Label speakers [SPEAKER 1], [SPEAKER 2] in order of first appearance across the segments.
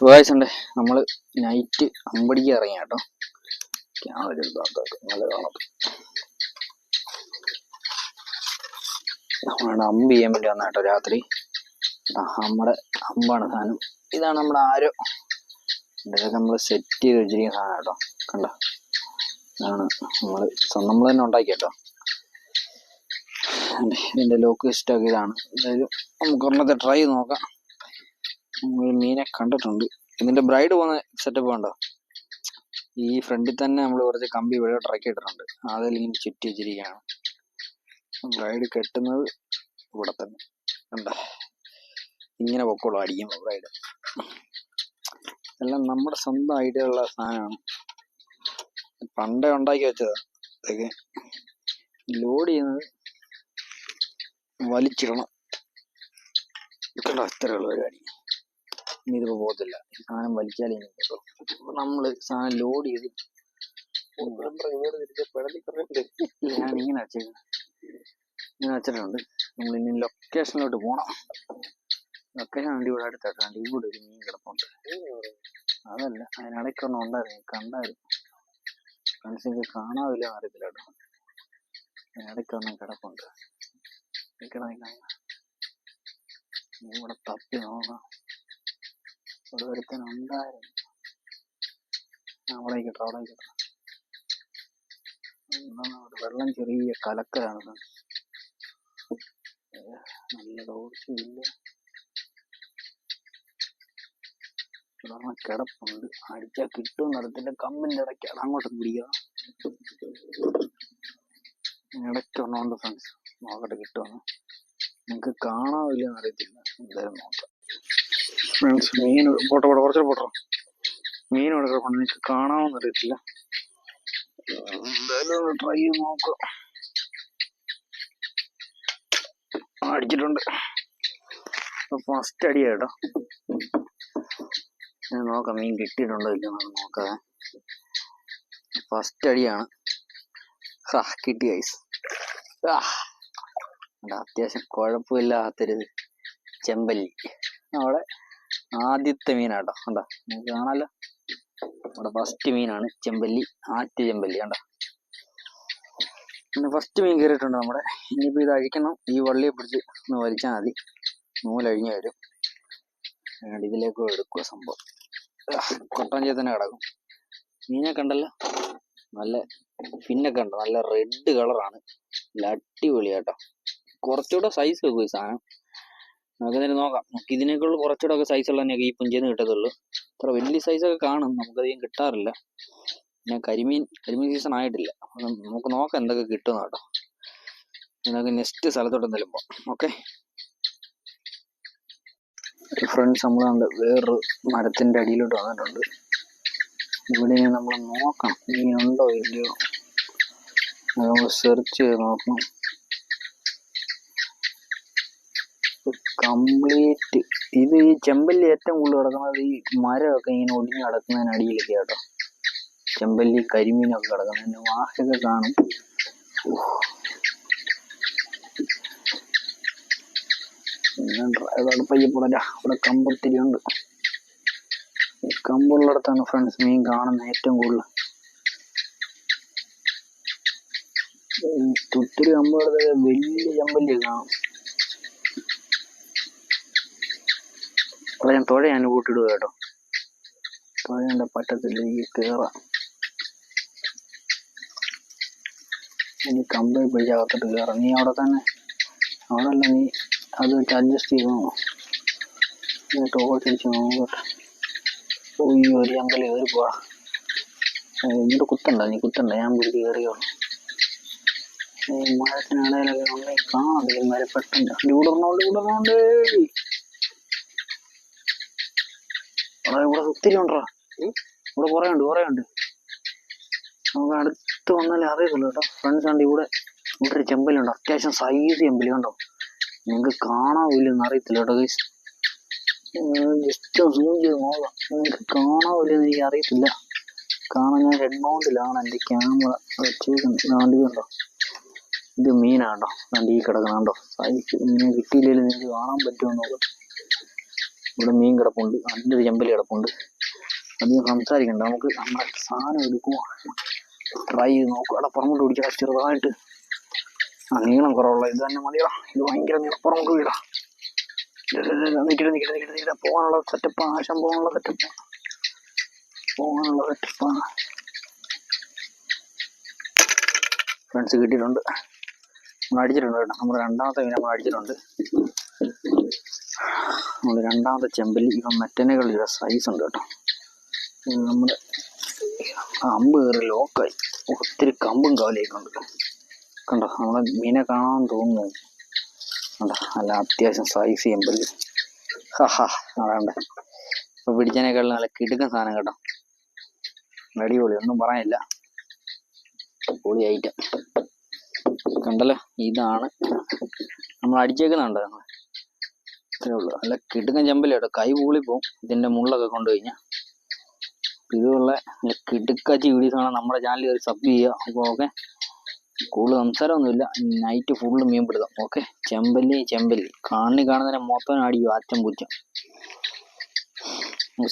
[SPEAKER 1] സുഖായിച്ചുണ്ട്. നമ്മള് നൈറ്റ് അമ്പടിക്ക് ഇറങ്ങിയ കേട്ടോ. ക്യാമറ നല്ല കാണാം. നമ്മളാണ് അമ്പ് ചെയ്യാൻ വേണ്ടി വന്ന കേട്ടോ രാത്രി. നമ്മുടെ അമ്പാണ് സാധനം. ഇതാണ് നമ്മുടെ ആരോ. ഇതൊക്കെ നമ്മൾ സെറ്റ് ചെയ്ത് വെച്ചിരിക്കുന്ന സാധനം കേട്ടോ. കണ്ടോ, ഇതാണ് നമ്മൾ തന്നെ ഉണ്ടാക്കി കേട്ടോ. ഇതിന്റെ ലോക്ക് സ്റ്റോക്ക് ഇതാണ്. എന്തായാലും നമുക്ക് ഒരെണ്ണത്തെ ട്രൈ നോക്കാം. നമ്മൾ മീനെ കണ്ടിട്ടുണ്ട്. ഇതിന്റെ ബ്രൈഡ് പോകുന്ന സെറ്റപ്പ് കണ്ടോ. ഈ ഫ്രണ്ടിൽ തന്നെ നമ്മൾ കുറച്ച് കമ്പി വെള്ളം ഇറക്കി ഇട്ടിട്ടുണ്ട്. അതിലിങ്ങനെ ചുറ്റി വെച്ചിരിക്കുകയാണ്. ബ്രൈഡ് കെട്ടുന്നത് ഇവിടെ തന്നെ കണ്ട. ഇങ്ങനെ പൊക്കോളൂ അടിക്കുമ്പോൾ ബ്രൈഡ്. എല്ലാം നമ്മുടെ സ്വന്തം ഐഡിയ ഉള്ള സാധനമാണ്. പണ്ടേ ഉണ്ടാക്കി വെച്ചതാ. ഇതൊക്കെ ലോഡ് ചെയ്യുന്നത് വലിച്ചിടണം കണ്ടോ. ഇത്രയുള്ള പരിപാടി. ഇനി ഇതിപ്പോ പോകത്തില്ല. സാധനം വലിച്ചാൽ ഇനി കേട്ടോ. നമ്മള് സാധനം ലോഡ് ചെയ്ത് ഞാൻ ഇങ്ങനെ വെച്ചിട്ടുണ്ട്. നമ്മൾ ഇനി ലൊക്കേഷനിലോട്ട് പോണം. ലൊക്കേഷൻ വണ്ടി ഇവിടെ അടുത്തായിട്ടുണ്ട്. ഇവിടെ ഒരു മീൻ കിടപ്പുണ്ട്. അതല്ല, അതിനിടയ്ക്കൊന്നും ഉണ്ടായിരുന്നു, കണ്ടായിരുന്നു. ഫ്രണ്ട്സിന് കാണാവില്ല അറിയത്തില്ല കേട്ടോ. അതിനിടയ്ക്കൊന്നും കിടപ്പുണ്ട്. ഇവിടെ തപ്പി നോക്കാം. ഇവിടെ ഒരുത്തനുണ്ടായിരുന്നു. അവിടെ കേട്ടോ. വെള്ളം ചെറിയ കലക്കലാണ്. നല്ല ദോഷമില്ല. കിടപ്പുണ്ട്. അടിച്ചാൽ കിട്ടും നടത്തില്ല. കമ്പിന്റെ ഇടയ്ക്കാണ് അങ്ങോട്ട് പിടിക്കുക. ഇടയ്ക്കൊന്നുണ്ട് ഫ്രണ്ട്സ്. നോക്കട്ടെ കിട്ടുമെന്ന്. നിങ്ങൾക്ക് കാണാവില്ലെന്ന് അറിയത്തില്ല. എന്തായാലും നോക്കാം ഫ്രണ്ട്സ്. മീൻ കുറച്ചുകൂടെ പോട്ടോ. മീൻ ഇവിടെ കിടപ്പുണ്ട്. നിങ്ങൾക്ക് കാണാമെന്ന് അറിയത്തില്ല. എന്തായാലും ട്രൈ ചെയ്ത് നോക്കാം. അടിച്ചിട്ടുണ്ട്. ഫസ്റ്റ് അടിയാ കേട്ടോ. ഞാൻ നോക്കാം മീൻ കിട്ടിയിട്ടുണ്ടോ ഇല്ലെന്ന് നോക്കാതെ. ഫസ്റ്റ് അടിയാണ്. കിട്ടി ഗൈസ്. അത്യാവശ്യം കുഴപ്പമില്ലാത്തൊരു ചെമ്പല്ലി. അവിടെ ആദ്യത്തെ മീനാട്ടോ. കണ്ടോ, നിങ്ങൾക്ക് കാണാലോ. നമ്മുടെ ഫസ്റ്റ് മീനാണ് ചെമ്പല്ലി. ആറ്റ് ചെമ്പല്ലി കണ്ടോ. പിന്നെ ഫസ്റ്റ് മീൻ കയറിയിട്ടുണ്ട് നമ്മുടെ. ഇനിയിപ്പോൾ ഇത് അഴിക്കണം. ഈ വള്ളിയെ പിടിച്ച് ഒന്ന് വലിച്ചാൽ മതി. നൂലഴിഞ്ഞ് വരും. ഇതിലേക്ക് എടുക്കുക സംഭവം. കൊട്ടൻ ചെയ്ത് തന്നെ കിടക്കും. മീനെ കണ്ടല്ലോ. നല്ല പിന്നൊക്കെ ഉണ്ട്. നല്ല റെഡ് കളറാണ്. നല്ല അടിപൊളിയാട്ടോ. കുറച്ചുകൂടെ സൈസ് വെക്കും ഈ സാധനം. നമുക്കതിന് നോക്കാം. നമുക്ക് ഇതിനേക്കുള്ള കുറച്ചുകൂടെ ഒക്കെ സൈസുള്ള തന്നെയൊക്കെ ഈ പുഞ്ചേന്ന് കിട്ടത്തുള്ളൂ. അത്ര വലിയ സൈസൊക്കെ കാണും. നമുക്കധികം കിട്ടാറില്ല. പിന്നെ കരിമീൻ സീസൺ ആയിട്ടില്ല. നമുക്ക് നോക്കാം എന്തൊക്കെ കിട്ടുന്ന കേട്ടോ. നമുക്ക് നെക്സ്റ്റ് സ്ഥലത്തോട്ട് എന്തായാലും പോകാം. ഓക്കെ ഫ്രണ്ട്സ്, നമ്മൾ വേറൊരു മരത്തിന്റെ അടിയിലോട്ട് വന്നിട്ടുണ്ട്. ഇവിടെ നമ്മൾ നോക്കണം മീനുണ്ടോ ഇല്ലയോ. നമ്മൾ സെർച്ച് ചെയ്ത് നോക്കണം. കംപ്ലീറ്റ് ഇത് ഈ ചെമ്പല്ലി ഏറ്റവും കൂടുതൽ കിടക്കുന്നത് ഈ മരമൊക്കെ ഇങ്ങനെ ഒടിഞ്ഞ് കിടക്കുന്നതിനടിയിലൊക്കെ കേട്ടോ. ചെമ്പല്ലി കരിമീനൊക്കെ കിടക്കുന്നതിന് വാഹയൊക്കെ കാണും. പയ്യപ്പുറ ഇവിടെ കമ്പൊത്തിരി ഉണ്ട്. കമ്പുള്ളിടത്താണ് ഫ്രണ്ട്സ് മീൻ കാണുന്നത് ഏറ്റവും കൂടുതൽ. ഒത്തിരി കമ്പുള്ളത് വലിയ ചെമ്പല്ലി കാണും. അവിടെ തുഴ ഞാൻ കൂട്ടിടുക കേട്ടോ. തുഴേണ്ട പറ്റത്തില്ല, ഈ കയറാം. ഇനി കമ്പിൽ പിടിച്ച് അകത്തോട്ട് കയറാം. നീ അവിടെ തന്നെ, അവിടെല്ല, നീ അത് വെച്ച് അഡ്ജസ്റ്റ് ചെയ്തോ. ടോർച്ചടിച്ച് നോക്കട്ടെ. ഒരു അമ്പലം കയറി പോവാ. ഇങ്ങോട്ട് കുത്തണ്ട, നീ കുത്തണ്ട, ഞാൻ പിടിച്ച് കയറിയോളൂ. മരത്തിനിടയിലൊക്കെ ഉണ്ടെങ്കിൽ കാണത്തില്ല. മരം പെട്ടെന്ന് ഇവിടെ ഒത്തിരി ഉണ്ടോ. ഇവിടെ കുറെ ഉണ്ട്. നമുക്ക് അടുത്ത് വന്നാലേ അറിയത്തുള്ളൂ കേട്ടോ. ഫ്രണ്ട്സ് ഉണ്ട്. ഇവിടെ ഒരു ചെമ്പലുണ്ട്. അത്യാവശ്യം സൈസ് ചെമ്പലി കണ്ടോ. നിങ്ങൾക്ക് കാണാവില്ലെന്ന് അറിയത്തില്ല കേട്ടോ ഗൈസ്. ജസ്റ്റ് സൂം ചെയ്ത് നോക്കാം. നിങ്ങൾക്ക് കാണാവില്ലെന്ന് എനിക്ക് അറിയത്തില്ല. കാരണം ഞാൻ ഹെഡ് മൗണ്ടിലാണ് എൻ്റെ ക്യാമറ വെച്ചേക്കുന്നത്. കണ്ടോ, ഇത് മീനാട്ടോ. ഈ കിടക്കണോ സൈസ്. മീനെ കിട്ടിയില്ലെങ്കിലും നിങ്ങൾക്ക് കാണാൻ പറ്റുമോ നോക്കട്ടെ. ഇവിടെ മീൻ കിടപ്പുണ്ട്, നല്ലൊരു ചെമ്പല്ലി കിടപ്പുണ്ട്. അധികം സംസാരിക്കണ്ട, നമുക്ക് നമ്മുടെ സാധനം എടുക്കുമോ ട്രൈ ചെയ്ത് നോക്കുക. അവിടെ പുറമോട്ട് പിടിക്കാം ചെറുതായിട്ട്. നീളം കുറവുള്ള ഇത് തന്നെ മതിയോ? ഇത് ഭയങ്കര നീളം. പുറമോട്ട് വീടാം. നിൽക്കിട്ട് പോകാനുള്ള സെറ്റപ്പാണ്. ആശം പോകാനുള്ള സെറ്റപ്പാണ്. ഫ്രണ്ട്സ് കിട്ടിയിട്ടുണ്ട്. നമ്മൾ അടിച്ചിട്ടുണ്ട് കേട്ടോ. നമ്മൾ രണ്ടാമത്തെ മീൻ നമ്മൾ അടിച്ചിട്ടുണ്ട്. നമ്മൾ രണ്ടാമത്തെ ചെമ്പല്ലി. ഇപ്പം മെറ്റനുകളുടെ സൈസ് ഉണ്ട് കേട്ടോ. നമ്മൾ അമ്പ് കയറി ലോക്കായി. ഒത്തിരി കമ്പും കാവലേക്കുണ്ട്. കണ്ടോ, നമ്മളെ മീനെ കാണാൻ തോന്നുന്നു. കണ്ടോ, നല്ല അത്യാവശ്യം സൈസ് ചെമ്പല്ലി. അതാണ്ട് ഇപ്പൊ പിടിച്ചതിനേക്കാളും നല്ല കിടുക്കൻ സാധനം കേട്ടോ. അടിപൊളി, ഒന്നും പറയാനില്ല. പൊളി ഐറ്റം കണ്ടല്ലോ. ഇതാണ് നമ്മൾ അടിച്ചേക്കുന്നുണ്ട്. ഇത്രേ ഉള്ളൂ. നല്ല കിടുക്കൻ ചെമ്പല്ലി കേട്ടോ. കൈ പൂളിപ്പോവും ഇതിന്റെ മുള്ളൊക്കെ കൊണ്ടുകഴിഞ്ഞാൽ. ഇതുള്ള കിടുക്കാച്ചി വീഡിയോസ് കാണാൻ നമ്മുടെ ചാനൽ ഒരു സബ് ചെയ്യുക. അപ്പോൾ ഓക്കെ, കൂടുതൽ സംസാരമൊന്നുമില്ല. നൈറ്റ് ഫുള്ള് മീൻ പിടുത്തം. ഓക്കെ, ചെമ്പല്ലി കാണുന്നതിനെ മൊത്തം അടിക്കും. ആറ്റം പൂച്ചം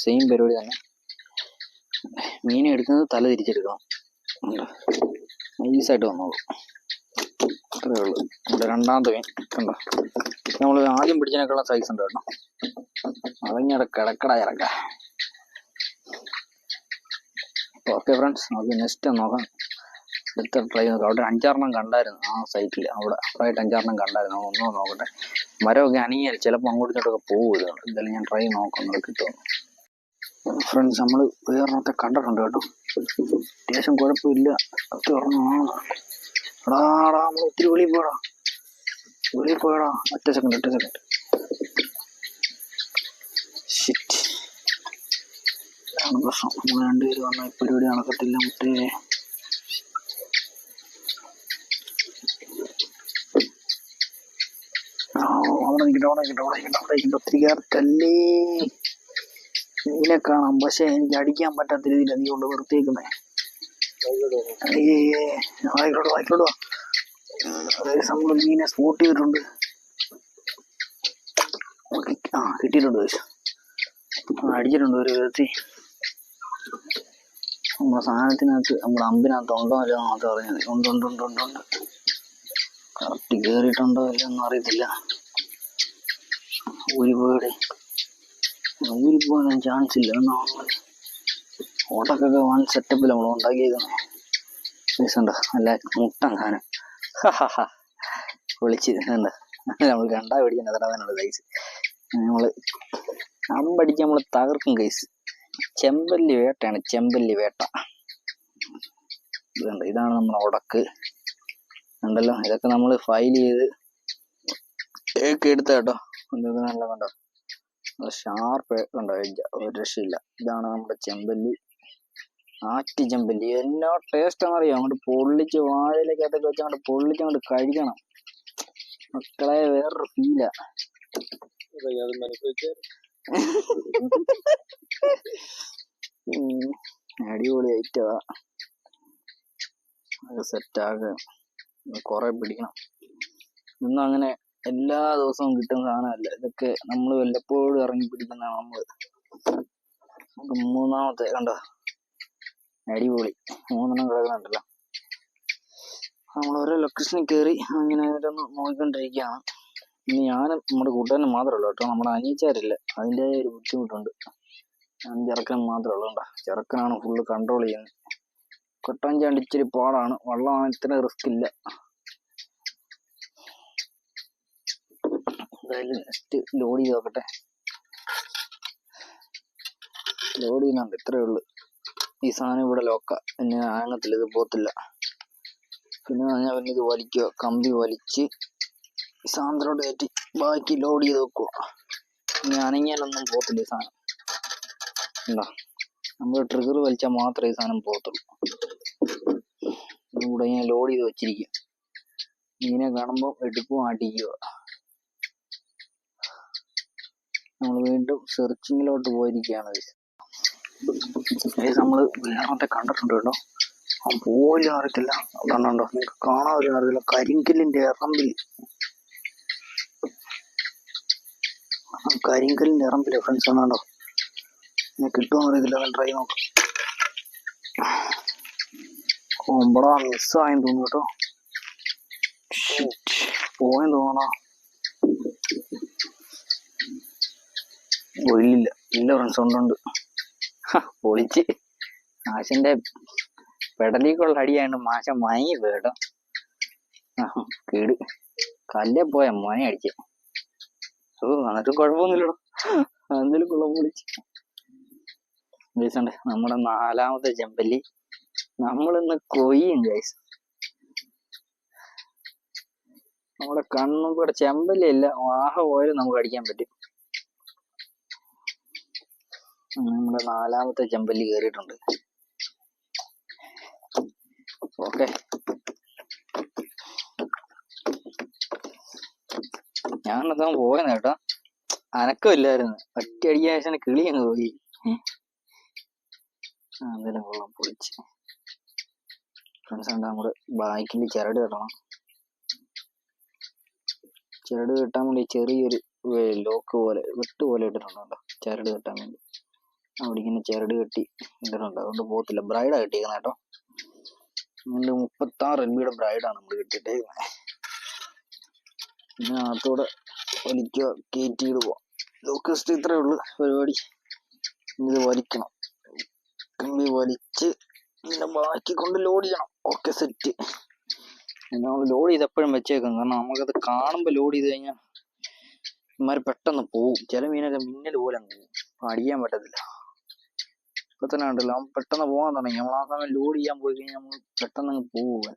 [SPEAKER 1] സെയിം പരിപാടി തന്നെ. മീൻ എടുക്കുന്നത് തല തിരിച്ചെടുക്കണം. നൈസായിട്ട് വന്നോളൂ. അത്രേ ഉള്ളൂ. നമ്മുടെ രണ്ടാമത്തെ മീൻ കണ്ടോ. നമ്മൾ ആദ്യം പിടിച്ചതിനേക്കുള്ള സൈസ് ഉണ്ട് കേട്ടോ. അതങ്ങനെ കിടക്കട ഇറക്കാം. ഓക്കെ ഫ്രണ്ട്സ്, നമുക്ക് നെക്സ്റ്റ് നോക്കാം. അടുത്ത ട്രൈ നോക്കാം. അവിടെ 5-6 കണ്ടായിരുന്നു ആ സൈറ്റിൽ. അവിടെ ആയിട്ട് 5-6 കണ്ടായിരുന്നു. ഒന്നും നോക്കട്ടെ. മരമൊക്കെ അണിയാൽ ചിലപ്പോൾ അങ്ങോട്ടും ഇങ്ങോട്ടൊക്കെ പോകുമല്ലോ. എന്തായാലും ഞാൻ ട്രൈ നോക്കുന്നത് കിട്ടുമെന്ന്. ഫ്രണ്ട്സ്, നമ്മൾ വേറൊന്നത്തെ കണ്ടിട്ടുണ്ട് കേട്ടോ. അത്യാവശ്യം കുഴപ്പമില്ല. എടാടാ, നമ്മൾ ഒത്തിരി വെളിയിൽ പോയടാ. ഒറ്റ സെക്കൻഡ്. ഷിറ്റ്, ഇതാണ് പ്രശ്നം. നമ്മൾ രണ്ടുപേരും വന്ന പരിപാടി നടക്കത്തില്ല മുട്ടേ. അവിടെ നിൽക്കട്ടെ. ഒത്തിരി കയറത്തല്ലേ. മീനെ കാണാം, പക്ഷെ എനിക്ക് അടിക്കാൻ പറ്റാത്ത രീതിയിലാണ് നീ കൊണ്ട് നിർത്തിയേക്കുന്നേ. ആയിക്കോട്ടോ. നമ്മള് മീനെ സ്പോട്ട് ചെയ്തിട്ടുണ്ട്. കിട്ടിയിട്ടുണ്ട്. അടിച്ചിട്ടുണ്ട് ഒരു വിധത്തിൽ. നമ്മുടെ സാധനത്തിനകത്ത്, നമ്മുടെ അമ്പിനകത്ത് ഉണ്ടോ അല്ലോ മാത്രം അറിഞ്ഞത്. ഉണ്ട്. കറക്റ്റ് കയറിയിട്ടുണ്ടോ അല്ലോ ഒന്നും അറിയത്തില്ല. ഊരിപ്പോകാൻ ചാൻസ് ഇല്ല. ഓട്ടക്കൊക്കെ വൺ സെറ്റപ്പിൽ നമ്മൾ ഉണ്ടാക്കിയേക്കുന്നത്. നല്ല മുട്ടൻ സാധനം. പൊളിച്ച് എന്താ നമ്മൾ കണ്ടാ പിടിക്കാൻ അതിനുണ്ട് സൈസ്. നമ്മള് അമ്പടിച്ച് നമ്മൾ തകർക്കും കൈസ്. ചെമ്പല്ലി വേട്ടയാണ്, ചെമ്പല്ലി വേട്ട. ഇതുണ്ട്, ഇതാണ് നമ്മുടെ ഉടക്ക്. ഉണ്ടല്ലോ, ഇതൊക്കെ നമ്മൾ ഫയൽ ചെയ്ത് എടുത്ത കേട്ടോ. നല്ല കണ്ടോ, ഷാർപ്പ് കണ്ടോ, ഒരു രക്ഷയില്ല. ഇതാണ് നമ്മുടെ ചെമ്പല്ലി, ആറ്റ് ചെമ്പല്ലി. എന്നോ ടേസ്റ്റ് എന്നറിയാം. അങ്ങോട്ട് പൊള്ളിച്ച് വാഴയിലേക്കകത്തൊക്കെ വെച്ച് അങ്ങോട്ട് പൊള്ളിച്ച് അങ്ങോട്ട് കഴിക്കണം മക്കളെ. വേറൊരു ഫീലാ. അടിപൊളി ഐറ്റമാ. അത് സെറ്റാകെ കുറെ പിടിക്കണം. ഇന്നും അങ്ങനെ എല്ലാ ദിവസവും കിട്ടുന്ന സാധനമല്ല. ഇതൊക്കെ നമ്മൾ വല്ലപ്പോഴും ഇറങ്ങി പിടിക്കുന്നതാണ്. നമുക്ക് മൂന്നാമത്തെ കണ്ടോ, അടിപൊളി 3 കിടക്കുന്നുണ്ടല്ലോ. നമ്മൾ ഓരോ ലൊക്കേഷനിൽ കയറി അങ്ങനെ ഓരോന്ന് നോക്കിക്കൊണ്ടിരിക്കുകയാണ്. ഇനി ഞാനും നമ്മുടെ കൂട്ടുകാരനും മാത്രമല്ല കേട്ടോ, നമ്മുടെ അനിയച്ചാരില്ല, അതിൻ്റെ ഒരു ബുദ്ധിമുട്ടുണ്ട്. ഞാൻ ചെറുക്കൻ മാത്രമേ ഉള്ളൂ. ചെറുക്കനാണ് ഫുള്ള് കൺട്രോൾ ചെയ്യുന്നത്. കൊട്ടാൻ ചാണ്ട് ഇച്ചിരി പാടാണ്. വള്ളമാണ്, ഇത്ര റിസ്ക് ഇല്ല. എന്തായാലും നെക്സ്റ്റ് ലോഡ് ചെയ്ത് നോക്കട്ടെ. ലോഡ് ചെയ്യുന്നുണ്ട്, ഇത്രയേ ഉള്ളൂ. ഈ സാധനം ഇവിടെ ലോക്ക, പിന്നെ ആങ്ങത്തില്ല, ഇത് പോത്തില്ല. പിന്നെ പിന്നെ ഇത് വലിക്കുക, കമ്പി വലിച്ച് സാധനത്തിലോട്ട് കയറ്റി ബാക്കി ലോഡ് ചെയ്ത് വെക്കുക. ഇനി അനങ്ങിയാലൊന്നും പോത്തില്ല ഈ സാധനം. എന്താ, നമ്മൾ ട്രിഗർ വലിച്ചാൽ മാത്രമേ ഈ സാധനം പോകത്തുള്ളൂ. ഇവിടെ ഇങ്ങനെ ലോഡ് ചെയ്ത് വെച്ചിരിക്കും. മീനെ കാണുമ്പോൾ എടുക്കും, അടിക്കുക. നമ്മൾ വീണ്ടും സെർച്ചിങ്ങിലോട്ട് പോയിരിക്കുകയാണ്. നമ്മൾ വേറെ കണ്ടിട്ടുണ്ട് കേട്ടോ. പോലും അറിയത്തില്ല. അതുകൊണ്ടോ നിങ്ങൾക്ക് കാണാൻ പോലും അറിയത്തില്ല. കരിങ്കല്ലിന്റെ ഇറമ്പിൽ കരിങ്കല്ലിൻ്റെ ഇറമ്പിലെ ഫ്രണ്ട്സ് ആണോ കിട്ടുമെന്ന് അറിയത്തില്ല. ട്രൈ നോക്കാം. ഓമ്പടാ മിസ്സായെന്ന് തോന്നുന്നു കേട്ടോ. പോയെന്ന് തോന്നണോ? ഇല്ല ഇല്ല ഫ്രണ്ട്സ് ഉണ്ട്. പൊളിച്ച് മാഷിന്റെ പെടലിക്കുള്ള അടിയാണ്ട് മാഷ മയങ്ങി പോയിട്ടോ. കേട് കല്ലേ പോയ മോനെ അടിച്ച്. എന്നിട്ട് കുഴപ്പമൊന്നുമില്ലടോ. എന്തെങ്കിലും കുളം പൊളിച്ച് ഗൈസുണ്ട്. നമ്മുടെ 4ാമത്തെ ചെമ്പല്ലി നമ്മളിന്ന് കൊയ്യും ഗൈസ്. നമ്മുടെ കണ്ണുകൂടെ ചെമ്പല്ലി അല്ല, വാഹ പോയാലും നമുക്ക് അടിക്കാൻ പറ്റും. നമ്മുടെ 4ാമത്തെ ചെമ്പല്ലി കയറിയിട്ടുണ്ട്. ഓക്കെ, ഞാനെന്താ പോയെന്ന് കേട്ടോ. അനക്കമില്ലായിരുന്നു. ഒറ്റയടിക്ക് ശേഷം കിളി അങ്ങ് പോയി. എന്തെങ്കിലും കൊള്ളാം പൊളിച്ച് ഫ്രണ്ട്സ് ഉണ്ട്. നമ്മുടെ ബാക്കിൽ ചിരട് കെട്ടണം. ചിരട് കെട്ടാൻ വേണ്ടി ചെറിയൊരു ലോക്ക് പോലെ വെട്ട് പോലെ ഇട്ടിട്ടുണ്ടോ ചിരട് കെട്ടാൻ വേണ്ടി. അവിടെ ഇങ്ങനെ ചിരട് കെട്ടി ഇട്ടിട്ടുണ്ട്. അതുകൊണ്ട് പോകത്തില്ല. ബ്രൈഡാണ് കെട്ടിയിരിക്കുന്നത് കേട്ടോ. 36 MB ബ്രൈഡാണ് നമ്മൾ കെട്ടിയിട്ടേക്കുന്നത്. പിന്നെ അകത്തൂടെ വലിക്കുക, കയറ്റിയിടുക. ലോക്കസ്റ്റ് ഇത്രയേ ഉള്ളൂ പരിപാടി. ഇത് വലിക്കണം, കമ്പി വലിച്ച് ഇതിന്റെ ബാക്കി കൊണ്ട് ലോഡ് ചെയ്യണം. Okay, set. നമ്മൾ ലോഡ് ചെയ്ത് എപ്പോഴും വെച്ചേക്കാം. കാരണം നമുക്കത് കാണുമ്പോൾ ലോഡ് ചെയ്ത് കഴിഞ്ഞാൽ ഇമാര് പെട്ടെന്ന് പോവും. ചില മീനൊക്കെ മിന്നൽ പോലെ പോകും, അടിക്കാൻ പറ്റത്തില്ല. ഇപ്പൊ തന്നെ ഉണ്ടല്ലോ, പെട്ടെന്ന് പോകാൻ തുടങ്ങി. നമ്മൾ ആ സമയം ലോഡ് ചെയ്യാൻ പോയി കഴിഞ്ഞാൽ നമ്മൾ പെട്ടെന്ന് അങ്ങ് പോവാൻ.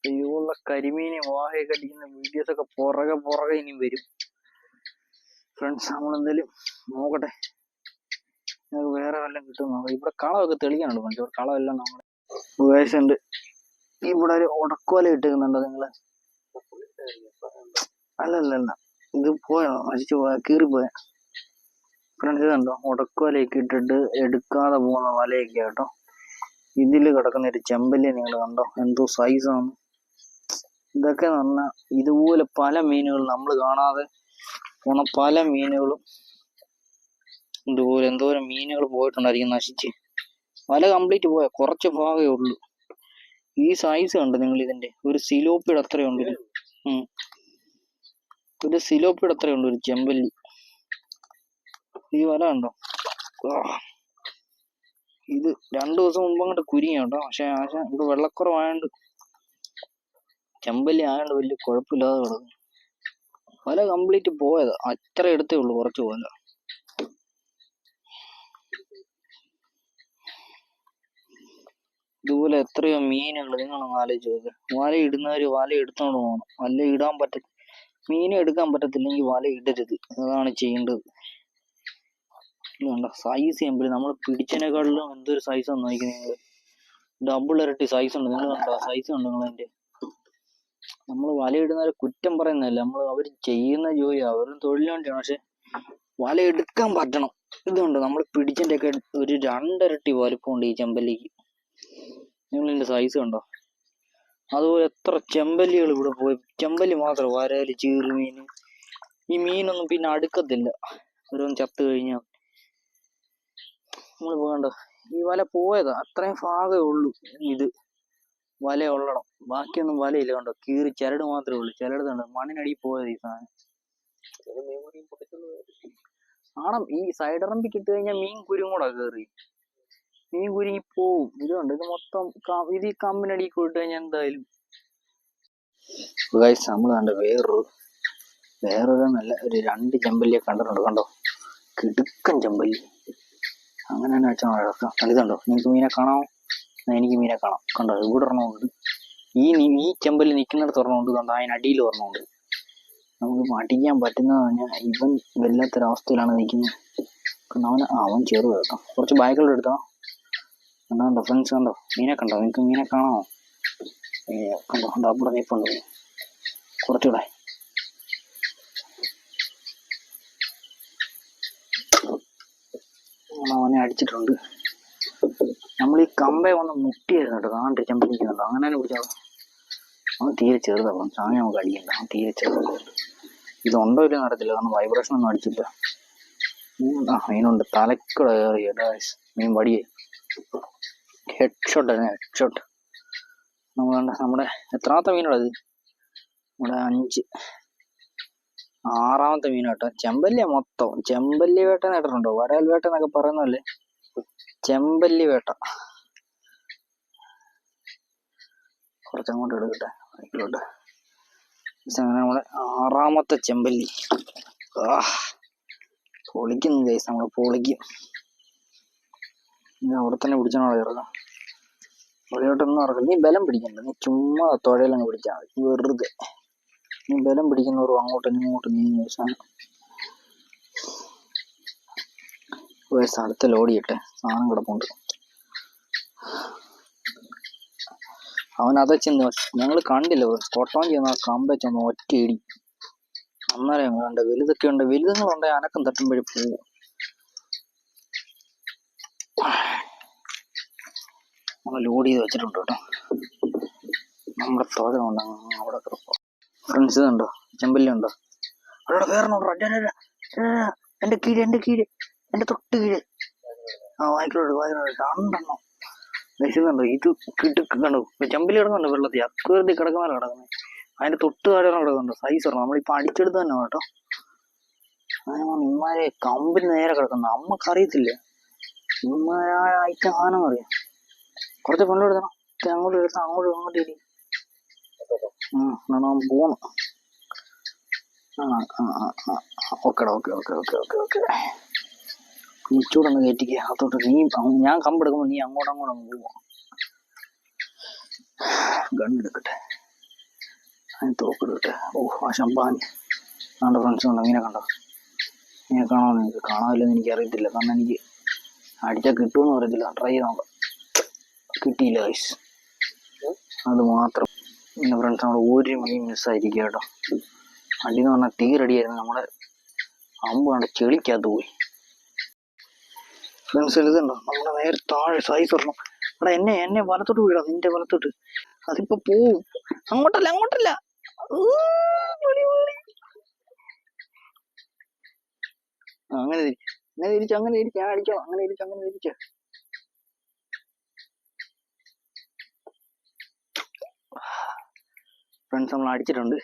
[SPEAKER 1] ഇതുപോലുള്ള കരിമീനെ വാഹയൊക്കെ അടിക്കുന്ന വീഡിയോസ് ഒക്കെ പുറകെ ഇനി വരും ഫ്രണ്ട്സ്. നമ്മളെന്തായാലും നോക്കട്ടെ, ഞങ്ങൾക്ക് വേറെ വല്ലതും കിട്ടും. ഇവിടെ കളമൊക്കെ തെളിയാനുണ്ട് ഫ്രണ്ട്സ്. ഇവിടെ കളമെല്ലാം നമ്മുടെ ഉപേക്ഷുണ്ട്. ഇവിടെ ഒരു ഉടക്കോല ഇട്ടേക്കുന്നുണ്ടോ നിങ്ങള്? അല്ല, ഇത് പോയോ, നശിച്ചു പോയ, കീറിപ്പോയ ഫ്രണ്ട്സ്. കണ്ടോ, ഉടക്കോലയൊക്കെ ഇട്ടിട്ട് എടുക്കാതെ പോകുന്ന വലയൊക്കെ കേട്ടോ. ഇതില് കിടക്കുന്ന ഒരു ചെമ്പല്ലി നിങ്ങൾ കണ്ടോ, എന്തോ സൈസാണ്. ഇതൊക്കെ പറഞ്ഞാൽ ഇതുപോലെ പല മീനുകളും നമ്മൾ കാണാതെ പോണ പല മീനുകളും ഇതുപോലെ എന്തോരം മീനുകൾ പോയിട്ടുണ്ടായിരിക്കും നശിച്ച്. വല കംപ്ലീറ്റ് പോയ കുറച്ച് ഭാഗമേ ഉള്ളൂ. ഈ സൈസ് കണ്ടോ നിങ്ങൾ? ഇതിന്റെ ഒരു സിലോപ്പിയുടെ അത്രയുണ്ട്. ഒരു സിലോപ്പിയുടെ അത്രയുണ്ട് ഒരു ചെമ്പല്ലി. ഈ വല കണ്ടോ? ഇത് 2 ദിവസം മുമ്പ് അങ്ങോട്ട് കുരുങ്ങി കേട്ടോ. പക്ഷെ ഇവിടെ വെള്ളക്കുറവായോണ്ട്, ചെമ്പല്ലി ആയോണ്ട് വലിയ കുഴപ്പമില്ലാതെ കിടക്കും. വല കംപ്ലീറ്റ് പോയത് അത്ര എടുത്തേ ഉള്ളൂ, കുറച്ച് വല. ഇതുപോലെ എത്രയോ മീനുകൾ നിങ്ങളൊന്ന് ആലോചിച്ച് നോക്ക്. വല ഇടുന്നവര് വല എടുത്തോണ്ട് പോകണം. വല ഇടാൻ മീനെ എടുക്കാൻ പറ്റത്തില്ലെങ്കിൽ വല ഇടരുത്. അതാണ് ചെയ്യേണ്ടത്. സൈസ് ചെമ്പല്ലി നമ്മൾ പിടിച്ചതിനെക്കാട്ടിലും എന്തൊരു സൈസാന്ന് നോക്കിയാൽ നിങ്ങൾ. ഡബിൾ ഇരട്ടി സൈസ് ഉണ്ട്. നിങ്ങൾ കണ്ടോ സൈസ് ഉണ്ടോ നിങ്ങൾ? അതിന്റെ നമ്മൾ വലയിടുന്നവരെ കുറ്റം പറയുന്നതല്ല, അവർ ചെയ്യുന്ന ജോലി അവരും തൊഴിലിന് വേണ്ടിയാണ്. പക്ഷെ വല എടുക്കാൻ പറ്റണം. ഇതുണ്ട് നമ്മൾ പിടിച്ചതിന്റെ ഒക്കെ ഒരു 2 ഇരട്ടി വലുപ്പമുണ്ട് ഈ ചെമ്പല്ലിക്ക്. നിങ്ങൾ ഇതിന്റെ സൈസ് കണ്ടോ? അതുപോലെ എത്ര ചെമ്പല്ലികൾ ഇവിടെ പോയി. ചെമ്പല്ലി മാത്രം, വരല്, ചീറുമീൻ, ഈ മീനൊന്നും പിന്നെ അടുക്കത്തില്ല. ഓരോന്ന് ചത്തു കഴിഞ്ഞാൽ. നമ്മൾ പോകണ്ടോ, ഈ വല പോയതാ അത്രയും ഭാഗമേ ഉള്ളൂ. ഇത് വല ഉള്ളണം, ബാക്കിയൊന്നും വലയില്ല. കണ്ടോ, കീറി ചിരട് മാത്രമേ ഉള്ളൂ. ചിരട് കണ്ടോ, മണ്ണിനടിയിൽ പോയത് ഈ സാധനം. ആണം ഈ സൈഡറമ്പി കിട്ടി കഴിഞ്ഞാൽ മീൻ കുരുങ്ങൂടെ കയറി, മീൻ കുരുങ്ങി പോവും. ഇതുണ്ട്, ഇത് മൊത്തം ഇത് ഈ കമ്പിനടിയിൽ പോയിട്ട് കഴിഞ്ഞാൽ എന്തായാലും. നമ്മൾ കണ്ട വേറൊരു നല്ല ഒരു 2 ചെമ്പല്ലിയെ കണ്ടിട്ടുണ്ട്. കണ്ടോ, കിടുക്കൻ ചെമ്പല്ലി. അങ്ങനെ തന്നെ വെച്ചാൽ നടക്കാം. ഇതുണ്ടോ, നിങ്ങൾക്ക് മീനെ കാണാമോ? എനിക്ക് മീനെ കാണാം. കണ്ടോ, ഇവിടെ ഒരെണ്ണമുണ്ട്. ഈ ചെമ്പല്ലി നിൽക്കുന്നിടത്ത് ഒരെണ്ണമുണ്ട്. കണ്ടോ, അതിനടിയിൽ ഒരെണ്ണമുണ്ട്. നമുക്ക് അടിക്കാൻ പറ്റുന്നത് പറഞ്ഞാൽ ഇവൻ വല്ലാത്തൊരവസ്ഥയിലാണ് നിൽക്കുന്നത്. അവൻ ചെറുത് കേട്ടോ. കുറച്ച് ബാഗുകൾ എടുത്തോ. കണ്ടോ ഫ്രണ്ട്സ്, കണ്ടോ മീനെ കണ്ടോ? നിങ്ങൾക്ക് മീനെ കാണാമോ? കണ്ടോ അവിടെ നിൽപ്പുണ്ട്. കുറച്ചുകൂടെ അവനെ അടിച്ചിട്ടുണ്ട്. നമ്മൾ ഈ കമ്പെ ഒന്ന് മുട്ടിയായിരുന്നു കേട്ടോ. കാണട്ടെ ചെമ്പല്ലിക്കുന്നുണ്ടോ? അങ്ങനെ തന്നെ പിടിച്ചാൽ അവൻ തീരെ ചെറുതാണ്, സാധനം നമുക്ക് അടിക്കണ്ട, അവൻ തീരെ ചെറുതാണ്. ഇതുണ്ടോ ഇല്ലെന്ന് അറിയത്തില്ല, കാരണം വൈബ്രേഷൻ ഒന്നും അടിച്ചില്ല. മീനുണ്ട്, തലക്കൂടെ കയറിയ മീൻ വടിയേ, ഹെഡ്ഷോട്ട് തന്നെ, ഹെഡ്ഷോട്ട്. നമ്മുടെ എത്രാമത്തെ മീനുള്ളത്? നമ്മുടെ 5, 6ാമത്തെ മീൻ കേട്ടോ. ചെമ്പല്ലിയ മൊത്തം. ചെമ്പല്ലി വേട്ട നേട്ടിട്ടുണ്ടോ? വരാൽ വേട്ട എന്നൊക്കെ പറയുന്നല്ലേ, ചെമ്പല്ലി വേട്ട. കുറച്ചങ്ങോട്ട് എടുക്കട്ടെ, ആയിക്കോട്ടെ. നമ്മുടെ 6ാമത്തെ ചെമ്പല്ലി. പൊളിക്കുന്നു ഗൈസ്, നമ്മള് പൊളിക്കും. അവിടെ തന്നെ പിടിച്ചാണോ ഇറങ്ങാം, വെളിയോട്ടൊന്നും ഇറക്കും. നീ ബലം പിടിക്കണ്ട, നീ ചുമ്മാ തുഴയിലങ്ങ് പിടിച്ചാൽ മതി, വെറുതെ. നീ ബലം പിടിക്കുന്നവരും അങ്ങോട്ടും ഇങ്ങോട്ടും നീങ്ങി സാധനം. അടുത്ത ലോഡിയിട്ടെ, സാധനം കിടപ്പുണ്ട്. അവൻ അതച്ചെന്ന് ഞങ്ങൾ കണ്ടില്ല, കൊട്ടോൻ ചെയ്യുന്ന കമ്പ ചെന്ന് ഒറ്റയിടി. അന്നേരം വേണ്ട വലുതൊക്കെ ഉണ്ട്, വലുതുങ്ങളുണ്ടെങ്കിൽ അനക്കം തട്ടുമ്പോഴേ പോവും. നമ്മൾ ലോഡ് ചെയ്ത് വെച്ചിട്ടുണ്ട് കേട്ടോ. നമ്മുടെ തുഴ ഉണ്ട് അവിടെ കിടക്കും. ഫ്രണ്ട്സ് ഉണ്ടോ? ചെമ്പല്ലി ഉണ്ടോ? അവിടെ വേറെ എന്റെ കീഴ്, എന്റെ തൊട്ട് കീഴ്. വായിക്കോട്ട് 2 വിശുന്നുണ്ടോ? ഇത് കണ്ടു, ചെമ്പല്ലി കിടക്കുന്നുണ്ട് വെള്ളത്തിൽ, അക്വേറിയത്തിൽ കിടക്കുന്നവരെ കിടക്കുന്നത്. അതിന്റെ തൊട്ട് താഴെ കിടക്കുന്നുണ്ട്, സൈസ് പറഞ്ഞു. നമ്മളിപ്പോ അടിച്ചെടുത്ത് തന്നെ കേട്ടോ. ഇമ്മാരെ കമ്പിന് നേരെ കിടക്കുന്ന, അമ്മക്കറിയത്തില്ല ഇമ്മാരെ ഐറ്റം സാധനം അറിയാം. കുറച്ച് കൊണ്ടുവരുത്തണം, അങ്ങോട്ട് എടുത്താൽ അങ്ങോട്ട് ഇരി. പോന്നു. ഓക്കേടാ, ഓക്കെ. നീ ചൂടൊന്ന് കയറ്റിക്കുക അതോട്ട്. ഞാൻ കമ്പെടുക്കുമ്പോ നീ അങ്ങോട്ടും പോവാ. ഗണ്ണെടുക്കട്ടെ, തോക്കെടുക്കട്ടെ. ആ ശമ്പാനി കണ്ടോ ഫ്രണ്ട്സ് ഉണ്ടോ? മീനെ കണ്ടോ? മീനെ കാണാമെന്ന് എനിക്ക് കാണാമില്ലെന്ന് എനിക്ക് അറിയത്തില്ല, കാരണം എനിക്ക് അടിച്ചാൽ കിട്ടുമെന്ന് അറിയത്തില്ല. ട്രൈ ചെയ്ത് നോക്കാം. കിട്ടിയില്ല ഗൈസ്, അത് മാത്രം. പിന്നെ ഫ്രണ്ട്സ് നമ്മുടെ ഒരു മീൻ മിസ്സായിരിക്കുക കേട്ടോ. അടിന്ന് പറഞ്ഞാൽ തീ റെഡിയായിരുന്നു, നമ്മുടെ അമ്പ് കണ്ട ചെളിക്കകത്ത് പോയി. ഫ്രണ്ട്സ് ഇതുണ്ടോ? നമ്മുടെ നേരെ താഴെ സൈസ് ഒരെണ്ണം. എടാ എന്നെ വലത്തോട്ട് വീടാ, നിന്റെ വലത്തോട്ട്. അതിപ്പോ പോവും. അങ്ങോട്ടല്ല. അങ്ങനെ തിരിച്ച് ഞാൻ അടിക്കാം. അങ്ങനെ തിരിച്ച്. ഫ്രണ്ട്സ് നമ്മൾ അടിച്ചിട്ടുണ്ട്,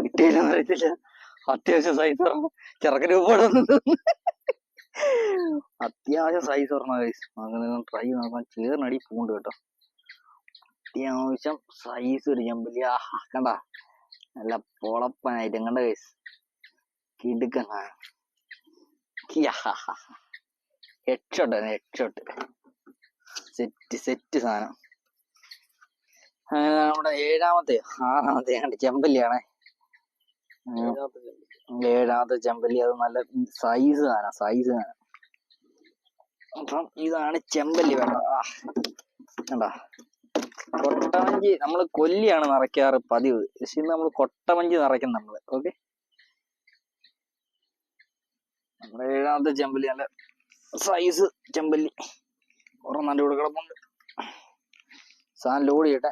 [SPEAKER 1] കിട്ടിയില്ലെന്ന് അറിയത്തില്ല. അത്യാവശ്യം സൈസ് ചെറുക്കന് അത്യാവശ്യം സൈസ് പറഞ്ഞ ഗൈസ്. അങ്ങനെ ട്രൈ നോക്കാൻ ചേർന്നടി പൂണ്ട് കേട്ടോ. അത്യാവശ്യം സൈസ് ഒരു ചെമ്പല്ലി. കണ്ട, നല്ല പൊളപ്പനായിട്ട് കണ്ട ഗൈസ്, കിടുക്കൻ ഹെഡ്ഷോട്ട് സെറ്റ് സാധനം. അങ്ങനെ നമ്മുടെ 6ാമത്തെ ചെമ്പല്ലിയാണ്. 7ാമത്തെ ചെമ്പല്ലി. അത് നല്ല സൈസ് സാധനം. അപ്പം ഇതാണ് ചെമ്പല്ലി വേണ്ട. കണ്ടാ, കൊട്ടവഞ്ചി നമ്മള് കൊല്ലിയാണ് നിറയ്ക്കാറ് പതിവ്, പക്ഷെ ഇന്ന് നമ്മൾ കൊട്ടവഞ്ചി നിറയ്ക്കും നമ്മള്. ഓക്കെ, നമ്മുടെ 7ാമത്തെ ചെമ്പല്ലി നല്ല സൈസ് ചെമ്പല്ലി. ഒരെണ്ണം കൂടെ കിടപ്പുണ്ട്. സാധനം ലോഡ് ചെയ്യട്ടെ.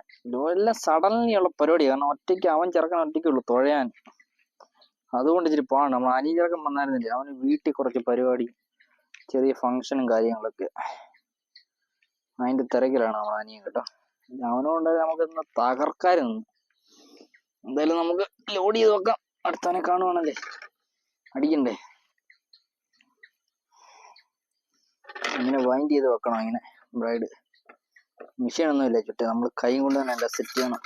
[SPEAKER 1] എല്ലാം സഡൻലി ഉള്ള പരിപാടിയാണ്, കാരണം അവൻ ചെറുക്കൻ ഒറ്റയ്ക്കുള്ളൂ തുഴയാൻ. അതുകൊണ്ട് ഇച്ചിരി പാടാണ്. നമ്മൾ അനിയൻ ചെറുക്കൻ വന്നായിരുന്നില്ല, അവന് വീട്ടിൽ കുറച്ച് പരിപാടി, ചെറിയ ഫങ്ഷനും കാര്യങ്ങളൊക്കെ, അതിന്റെ തിരക്കിലാണ് നമ്മൾ അനിയൻ കേട്ടോ. അവനോണ്ട് നമുക്ക് ഇന്ന് തകർക്കാരുന്നു. എന്തായാലും നമുക്ക് ലോഡ് ചെയ്ത് വെക്കാം. അടുത്തവനെ കാണുവാണല്ലേ, അടിക്കണ്ടേ. ഇങ്ങനെ വൈൻഡ് ചെയ്ത് വെക്കണം. ഇങ്ങനെ ബ്രൈഡ് മെഷീൻ ഒന്നും ഇല്ല ചുറ്റേ, നമ്മൾ കൈ കൊണ്ട് തന്നെ എല്ലാം സെറ്റ് ചെയ്യണം.